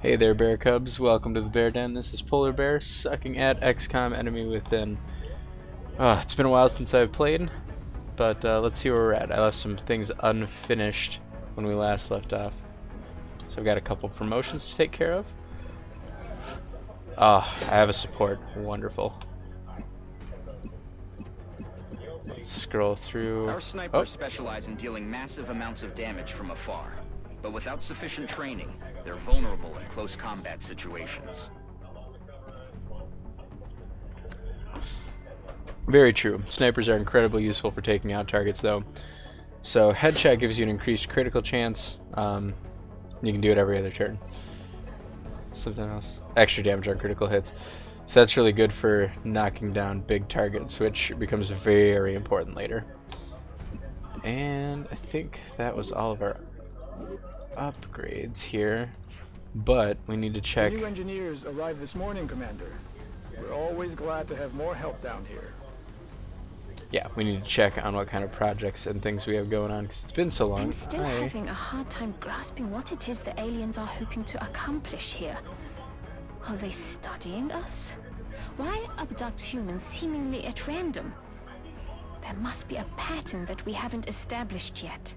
Hey there, Bear Cubs. Welcome to the Bear Den. This is Polar Bear, sucking at Xcom Enemy Within. It's been a while since I've played, but let's see where we're at. I left some things unfinished when we last left off. So I've got a couple promotions to take care of. I have a support. Wonderful. Let's scroll through. Our snipers specialize in dealing massive amounts of damage from afar, but without sufficient training, they're vulnerable in close combat situations. Very true. Snipers are incredibly useful for taking out targets, though. So headshot gives you an increased critical chance. You can do it every other turn. Something else. Extra damage on critical hits. So that's really good for knocking down big targets, which becomes very important later. And I think that was all of our upgrades here. But we need to check. New engineers arrived this morning, Commander. We're always glad to have more help down here. Yeah, we need to check on what kind of projects and things we have going on, because it's been so long. I'm still having a hard time grasping what it is the aliens are hoping to accomplish here. Are they studying us? Why abduct humans seemingly at random? There must be a pattern that we haven't established yet.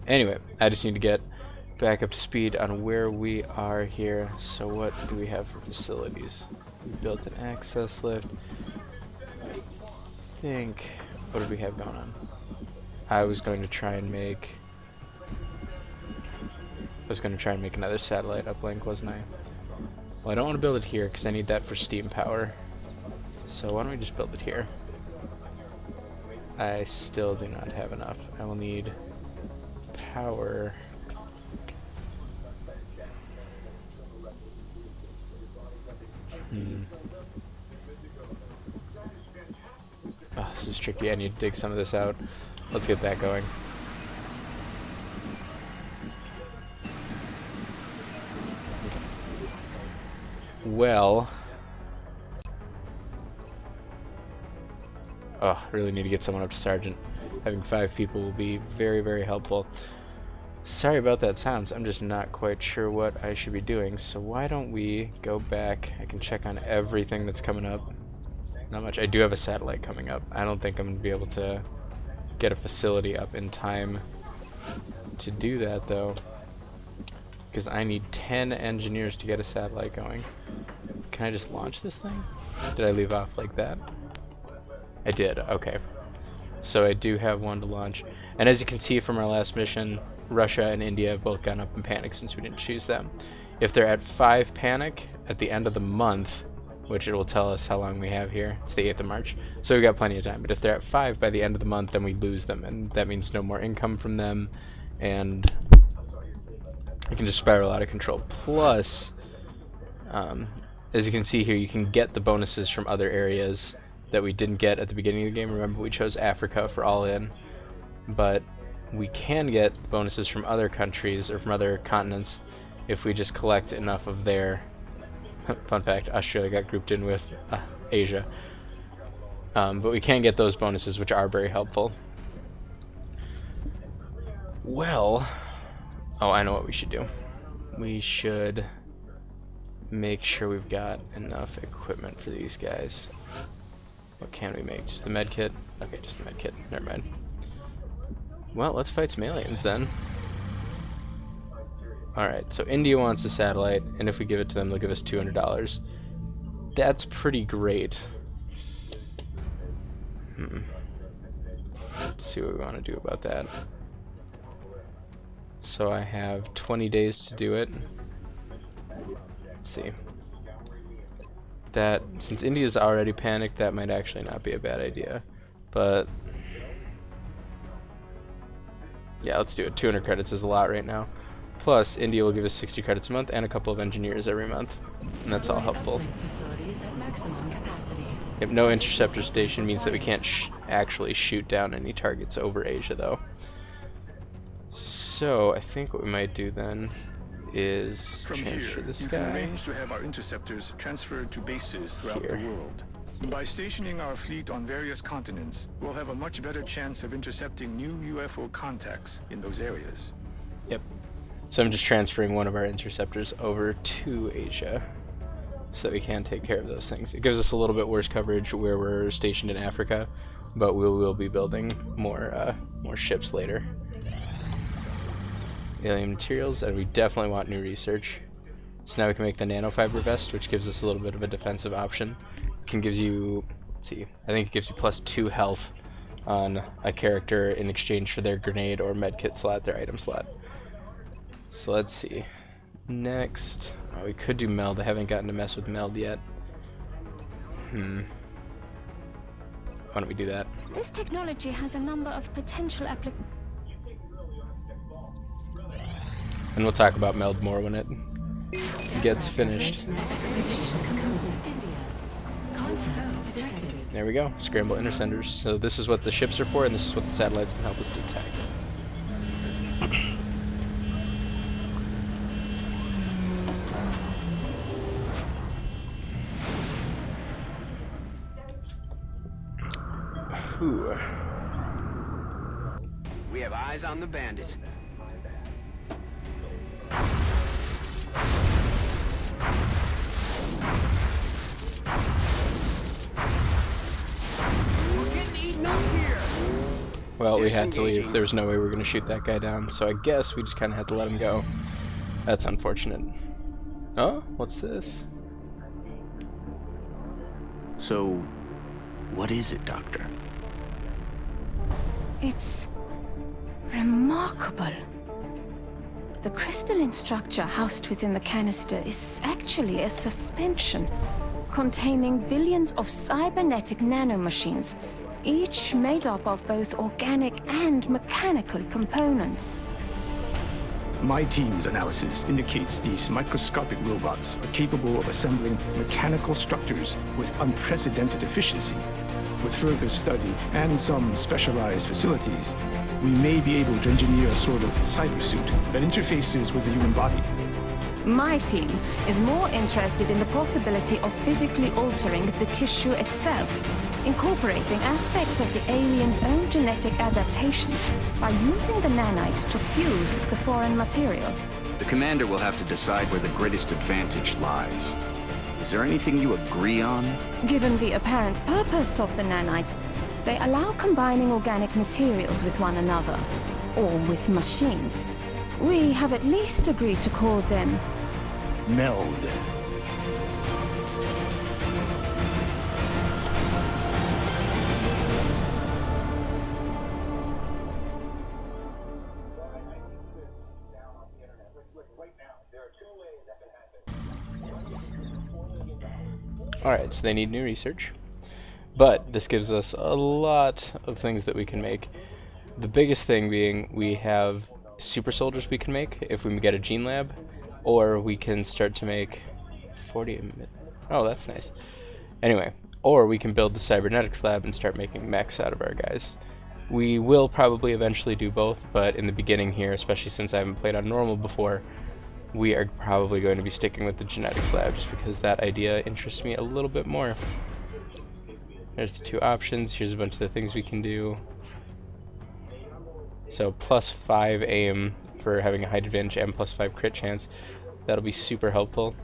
Anyway, I just need to get back up to speed on where we are here. So what do we have for facilities? We built an access lift. I think, what did we have going on? I was going to try and make another satellite uplink, wasn't I? Well, I don't want to build it here because I need that for steam power. So why don't we just build it here? I still do not have enough. I will need power. Oh, this is tricky. I need to dig some of this out. Let's get that going. Okay. Well, really need to get someone up to sergeant. Having 5 people will be very, very helpful. Sorry about that sounds. I'm just not quite sure what I should be doing. So why don't we go back? I can check on everything that's coming up. Not much. I do have a satellite coming up. I don't think I'm going to be able to get a facility up in time to do that, though, because I need 10 engineers to get a satellite going. Can I just launch this thing? Did I leave off like that? I did. Okay. So I do have one to launch. And as you can see from our last mission, Russia and India have both gone up in panic since we didn't choose them. If they're at 5 panic at the end of the month, which it will tell us how long we have here, it's the 8th of March, so we've got plenty of time. But if they're at 5 by the end of the month, then we lose them, and that means no more income from them, and it can just spiral out of control. Plus, as you can see here, you can get the bonuses from other areas that we didn't get at the beginning of the game. Remember, we chose Africa for all in, but we can get bonuses from other countries or from other continents if we just collect enough of their fun fact, Australia got grouped in with Asia. But we can get those bonuses, which are very helpful. Well, I know what we should do. We should make sure we've got enough equipment for these guys. What can we make? Just the med kit? Okay, just the med kit. Never mind. Well, let's fight some aliens then. Alright, so India wants a satellite, and if we give it to them, they'll give us $200. That's pretty great. Let's see what we want to do about that. So I have 20 days to do it. Let's see. That, since India's already panicked, that might actually not be a bad idea. But yeah, let's do it. 200 credits is a lot right now. Plus, India will give us 60 credits a month and a couple of engineers every month. And that's all helpful. Yep, no interceptor station means that we can't actually shoot down any targets over Asia, though. So, I think what we might do then is transfer this guy. Can arrange to have our interceptors transferred to bases throughout the world. By stationing our fleet on various continents, we'll have a much better chance of intercepting new UFO contacts in those areas. Yep. So I'm just transferring one of our interceptors over to Asia so that we can take care of those things. It gives us a little bit worse coverage where we're stationed in Africa, but we will be building more ships later. Alien materials, and we definitely want new research. So now we can make the nanofiber vest, which gives us a little bit of a defensive option. Can gives you, let's see, I think it gives you +2 health on a character in exchange for their grenade or medkit slot, their item slot. So let's see. Next, we could do meld. I haven't gotten to mess with meld yet. Why don't we do that? This technology has a number of potential applications. And we'll talk about meld more when it gets finished. There we go, scramble intercenders. So this is what the ships are for, and this is what the satellites can help us detect. Ooh. We have eyes on the bandit. We're getting eaten up here. Well, we had to leave. There was no way we were going to shoot that guy down, so I guess we just kind of had to let him go. That's unfortunate. Oh, what's this? So, what is it, Doctor? It's remarkable. The crystalline structure housed within the canister is actually a suspension containing billions of cybernetic nanomachines, each made up of both organic and mechanical components. My team's analysis indicates these microscopic robots are capable of assembling mechanical structures with unprecedented efficiency. With further study and some specialized facilities, we may be able to engineer a sort of cybersuit that interfaces with the human body. My team is more interested in the possibility of physically altering the tissue itself, incorporating aspects of the alien's own genetic adaptations by using the nanites to fuse the foreign material. The commander will have to decide where the greatest advantage lies. Is there anything you agree on? Given the apparent purpose of the nanites, they allow combining organic materials with one another, or with machines. We have at least agreed to call them Meld. Alright, so they need new research. But this gives us a lot of things that we can make. The biggest thing being we have super soldiers we can make if we get a gene lab, or we can start to make 40. Oh, that's nice. Anyway, or we can build the cybernetics lab and start making mechs out of our guys. We will probably eventually do both, but in the beginning here, especially since I haven't played on normal before, we are probably going to be sticking with the genetics lab just because that idea interests me a little bit more. There's the two options. Here's a bunch of the things we can do. So +5 aim for having a height advantage and +5 crit chance. That'll be super helpful.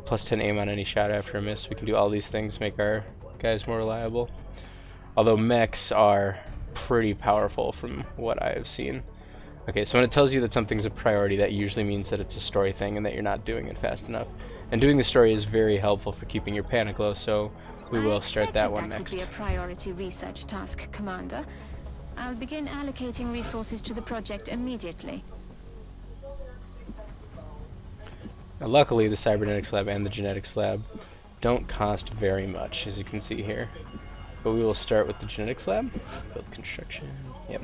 +10 aim on any shot after a miss. We can do all these things, make our guys more reliable. Although mechs are pretty powerful from what I have seen. Okay, so when it tells you that something's a priority, that usually means that it's a story thing and that you're not doing it fast enough. And doing the story is very helpful for keeping your panic low, so we will start that one next. That would be a priority research task, Commander. I'll begin allocating resources to the project immediately. Now, luckily, the cybernetics lab and the genetics lab don't cost very much, as you can see here. But we will start with the genetics lab. Build construction. Yep.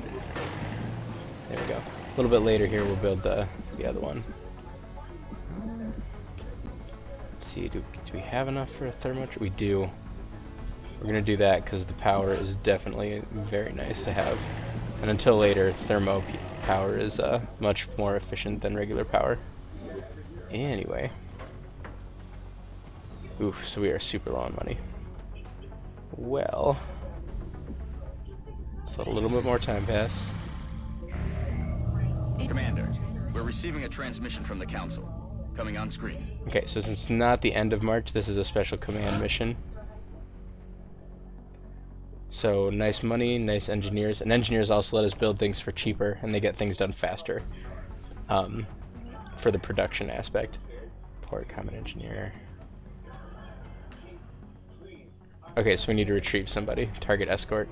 There we go. A little bit later here, we'll build the other one. Let's see, do we have enough for a thermo? We do. We're going to do that because the power is definitely very nice to have. And until later, thermo power is much more efficient than regular power. Anyway. Oof, so we are super low on money. Well, let's let a little bit more time pass. Commander, We're receiving a transmission from the Council. Coming on screen. Okay, so since it's not the end of March, this is a special command mission. So nice money, nice engineers, and engineers also let us build things for cheaper, and they get things done faster. For the production aspect. Port common engineer. Okay, so we need to retrieve somebody. Target escort.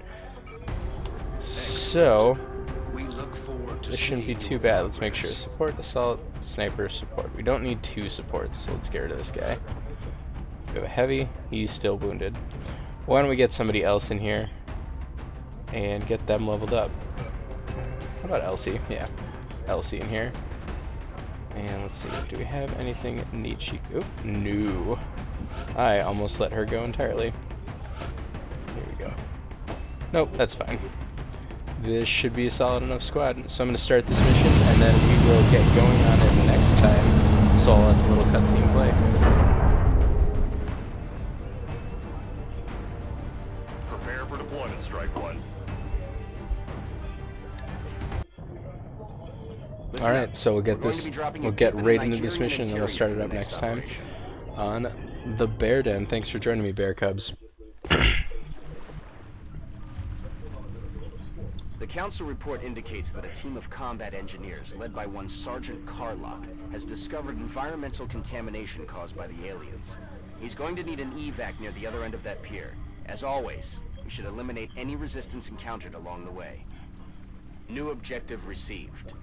So this shouldn't be too bad. Let's make sure. Support, assault, sniper, support. We don't need 2 supports, so let's get rid of this guy. We have a heavy. He's still wounded. Why don't we get somebody else in here and get them leveled up? How about Elsie? Yeah, Elsie in here. And let's see, do we have anything neat? Oop, no. I almost let her go entirely. Here we go. Nope, that's fine. This should be a solid enough squad. So I'm going to start this mission, and then we will get going on it next time. So I'll let the little cutscene play. Prepare for deployment, Strike One. Alright, so we'll get right into this mission, and we'll start it up next time on the Bear Den. Thanks for joining me, Bear Cubs. The Council report indicates that a team of combat engineers, led by one Sergeant Carlock, has discovered environmental contamination caused by the aliens. He's going to need an evac near the other end of that pier. As always, we should eliminate any resistance encountered along the way. New objective received.